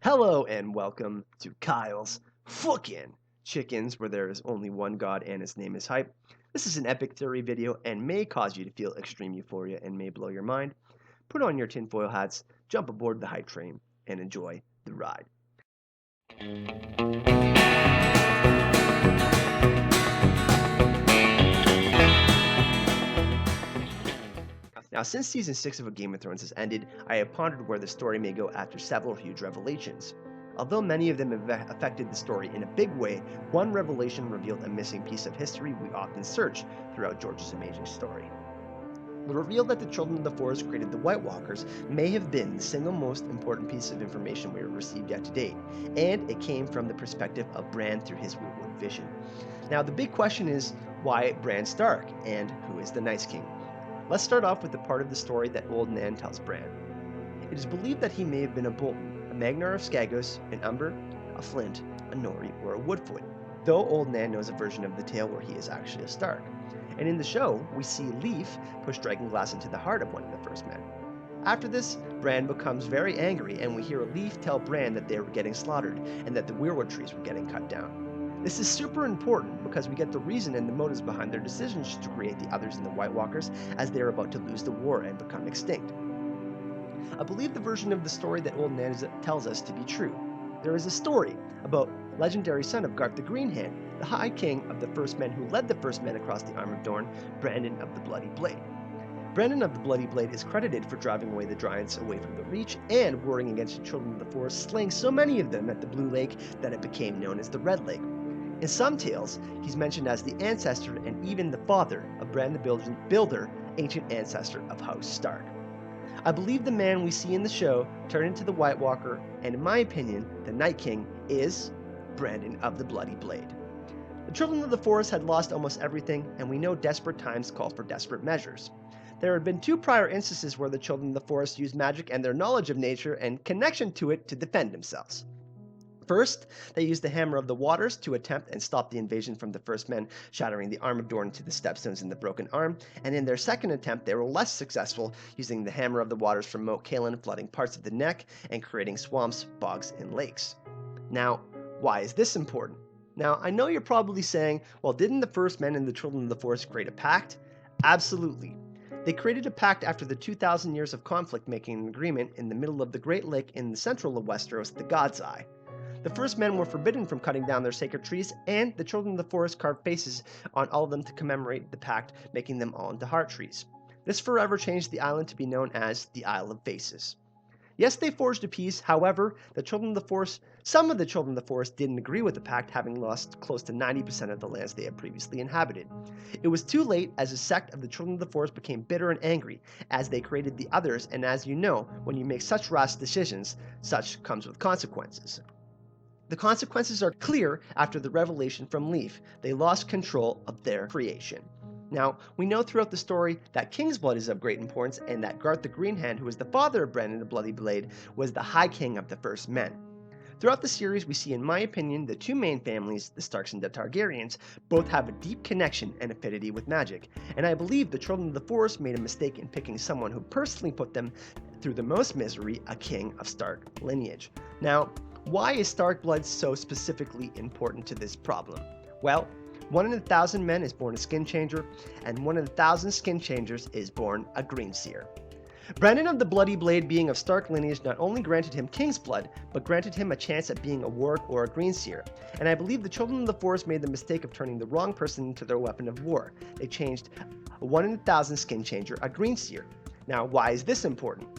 Hello and welcome to Kyle's Fucking Chickens, where there is only one god and his name is Hype. This is an epic theory video and may cause you to feel extreme euphoria and may blow your mind. Put on your tinfoil hats, jump aboard the hype train, and enjoy the ride. Now, since season 6 of Game of Thrones has ended, I have pondered where the story may go after several huge revelations. Although many of them have affected the story in a big way, one revelation revealed a missing piece of history we often search throughout George's amazing story. The reveal that the Children of the Forest created the White Walkers may have been the single most important piece of information we have received yet to date, and it came from the perspective of Bran through his Weirwood vision. Now, the big question is, why Bran Stark, and who is the Night's King? Let's start off with the part of the story that Old Nan tells Bran. It is believed that he may have been a Bolton, a Magnar of Skagos, an Umber, a Flint, a Nori, or a Woodfoot, though Old Nan knows a version of the tale where he is actually a Stark. And in the show, we see Leaf push Dragonglass into the heart of one of the first men. After this, Bran becomes very angry, and we hear Leaf tell Bran that they were getting slaughtered and that the Weirwood trees were getting cut down. This is super important because we get the reason and the motives behind their decisions to create the others in the White Walkers as they are about to lose the war and become extinct. I believe the version of the story that Old Nan tells us to be true. There is a story about legendary son of Garth the Green Hand, the High King of the First Men who led the First Men across the Arm of Dorne, Brandon of the Bloody Blade. Brandon of the Bloody Blade is credited for driving away the Giants away from the Reach and warring against the Children of the Forest, slaying so many of them at the Blue Lake that it became known as the Red Lake. In some tales, he's mentioned as the ancestor and even the father of Bran the Builder, ancient ancestor of House Stark. I believe the man we see in the show turned into the White Walker, and in my opinion, the Night King is Brandon of the Bloody Blade. The Children of the Forest had lost almost everything, and we know desperate times call for desperate measures. There had been two prior instances where the Children of the Forest used magic and their knowledge of nature and connection to it to defend themselves. First, they used the Hammer of the Waters to attempt and stop the invasion from the First Men, shattering the Arm of Dorne into the stepstones in the broken arm, and in their second attempt they were less successful, using the Hammer of the Waters from Moat Cailin, flooding parts of the neck and creating swamps, bogs, and lakes. Now, why is this important? Now, I know you're probably saying, well, didn't the First Men and the Children of the Forest create a pact? Absolutely. They created a pact after the 2,000 years of conflict, making an agreement in the middle of the Great Lake in the central of Westeros, the God's Eye. The First Men were forbidden from cutting down their sacred trees, and the Children of the Forest carved faces on all of them to commemorate the pact, making them all into heart trees. This forever changed the island to be known as the Isle of Faces. Yes, they forged a peace. However, some of the Children of the Forest didn't agree with the pact, having lost close to 90% of the lands they had previously inhabited. It was too late, as a sect of the Children of the Forest became bitter and angry as they created the others, and as you know, when you make such rash decisions, such comes with consequences. The consequences are clear after the revelation from Leaf. They lost control of their creation. Now, we know throughout the story that King's blood is of great importance, and that Garth the Green Hand, who was the father of Brandon the Bloody Blade, was the High King of the First Men. Throughout the series, we see, in my opinion, the two main families, the Starks and the Targaryens, both have a deep connection and affinity with magic, and I believe the Children of the Forest made a mistake in picking someone who personally put them through the most misery, a king of Stark lineage. Now, why is Stark blood so specifically important to this problem? Well, 1 in 1,000 men is born a skin changer, and 1 in 1,000 skin changers is born a green seer. Brandon of the Bloody Blade, being of Stark lineage, not only granted him king's blood, but granted him a chance at being a warg or a green seer. And I believe the Children of the Forest made the mistake of turning the wrong person into their weapon of war. They changed a 1 in 1,000 skin changer a green seer. Now, why is this important?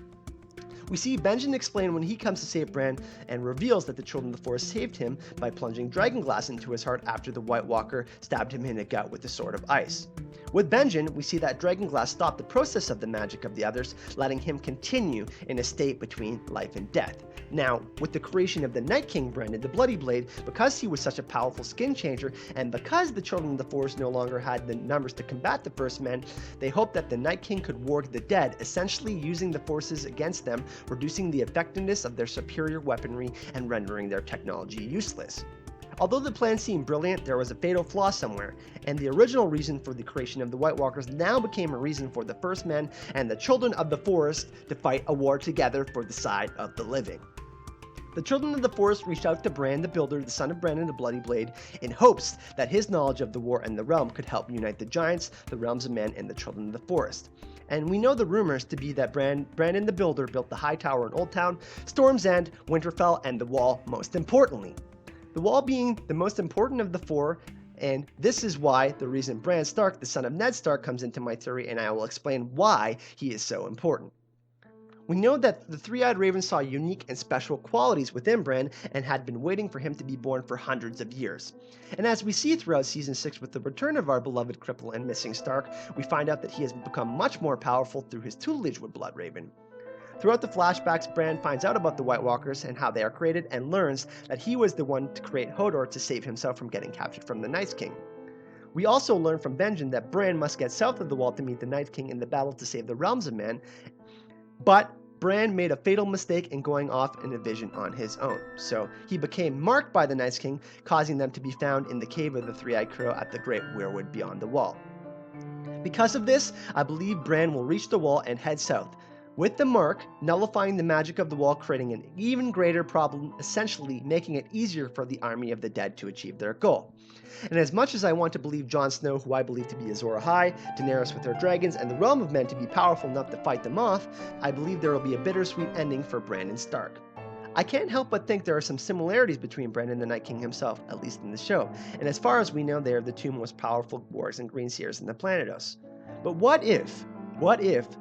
We see Benjen explain when he comes to save Bran and reveals that the Children of the Forest saved him by plunging Dragonglass into his heart after the White Walker stabbed him in the gut with the Sword of Ice. With Benjen, we see that Dragonglass stopped the process of the magic of the others, letting him continue in a state between life and death. Now, with the creation of the Night King Brandon the Bloody Blade, because he was such a powerful skin changer, and because the Children of the Forest no longer had the numbers to combat the First Men, they hoped that the Night King could warg the dead, essentially using the forces against them, reducing the effectiveness of their superior weaponry and rendering their technology useless. Although the plan seemed brilliant, there was a fatal flaw somewhere, and the original reason for the creation of the White Walkers now became a reason for the First Men and the Children of the Forest to fight a war together for the side of the living. The children of the forest reached out to Bran the Builder, the son of Bran and the Bloody Blade, in hopes that his knowledge of the war and the realm could help unite the giants, the realms of men, and the children of the forest. And we know the rumors to be that Bran the Builder built the High Tower in Old Town, Storm's End, Winterfell, and the Wall most importantly. The Wall being the most important of the four, and this is why the reason Bran Stark, the son of Ned Stark, comes into my theory, and I will explain why he is so important. We know that the Three-Eyed Raven saw unique and special qualities within Bran and had been waiting for him to be born for hundreds of years. And as we see throughout Season 6 with the return of our beloved cripple and missing Stark, we find out that he has become much more powerful through his tutelage with Bloodraven. Throughout the flashbacks, Bran finds out about the White Walkers and how they are created and learns that he was the one to create Hodor to save himself from getting captured from the Night King. We also learn from Benjen that Bran must get south of the Wall to meet the Night King in the battle to save the realms of men, but Bran made a fatal mistake in going off in a vision on his own, so he became marked by the Night King, causing them to be found in the cave of the Three-Eyed Crow at the Great Weirwood beyond the Wall. Because of this, I believe Bran will reach the Wall and head south, with the mark nullifying the magic of the Wall, creating an even greater problem, essentially making it easier for the army of the dead to achieve their goal. And as much as I want to believe Jon Snow, who I believe to be Azor Ahai, Daenerys with her dragons, and the realm of men to be powerful enough to fight them off, I believe there will be a bittersweet ending for Bran and Stark. I can't help but think there are some similarities between Bran and the Night King himself, at least in the show, and as far as we know, they are the two most powerful wargs and greenseers in the Planetos. But what if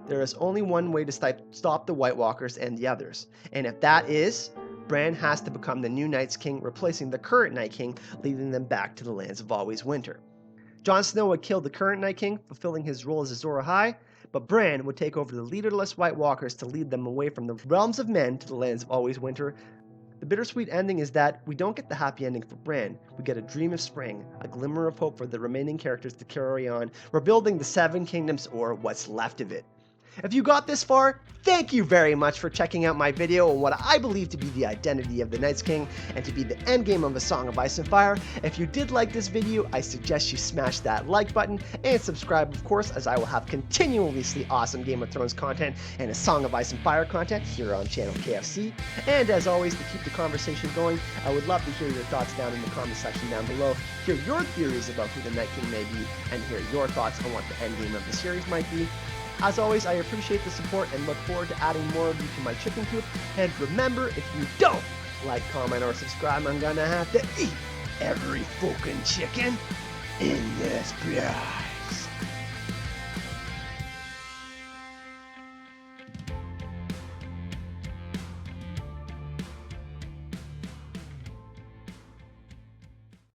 there is only one way to stop the White Walkers and the others? And if that is, Bran has to become the new Night's King, replacing the current Night King, leading them back to the lands of always winter. Jon Snow would kill the current Night King, fulfilling his role as Azor Ahai, but Bran would take over the leaderless White Walkers to lead them away from the realms of men to the lands of always winter. The bittersweet ending is that we don't get the happy ending for Bran. We get a dream of spring, a glimmer of hope for the remaining characters to carry on, rebuilding the Seven Kingdoms, or what's left of it. If you got this far, thank you very much for checking out my video on what I believe to be the identity of the Night's King and to be the endgame of A Song of Ice and Fire. If you did like this video, I suggest you smash that like button and subscribe, of course, as I will have continuously awesome Game of Thrones content and A Song of Ice and Fire content here on Channel KFC. And as always, to keep the conversation going, I would love to hear your thoughts down in the comment section down below, hear your theories about who the Night King may be, and hear your thoughts on what the endgame of the series might be. As always, I appreciate the support and look forward to adding more of you to my chicken coop. And remember, if you don't like, comment, or subscribe, I'm gonna have to eat every fucking chicken in this blood.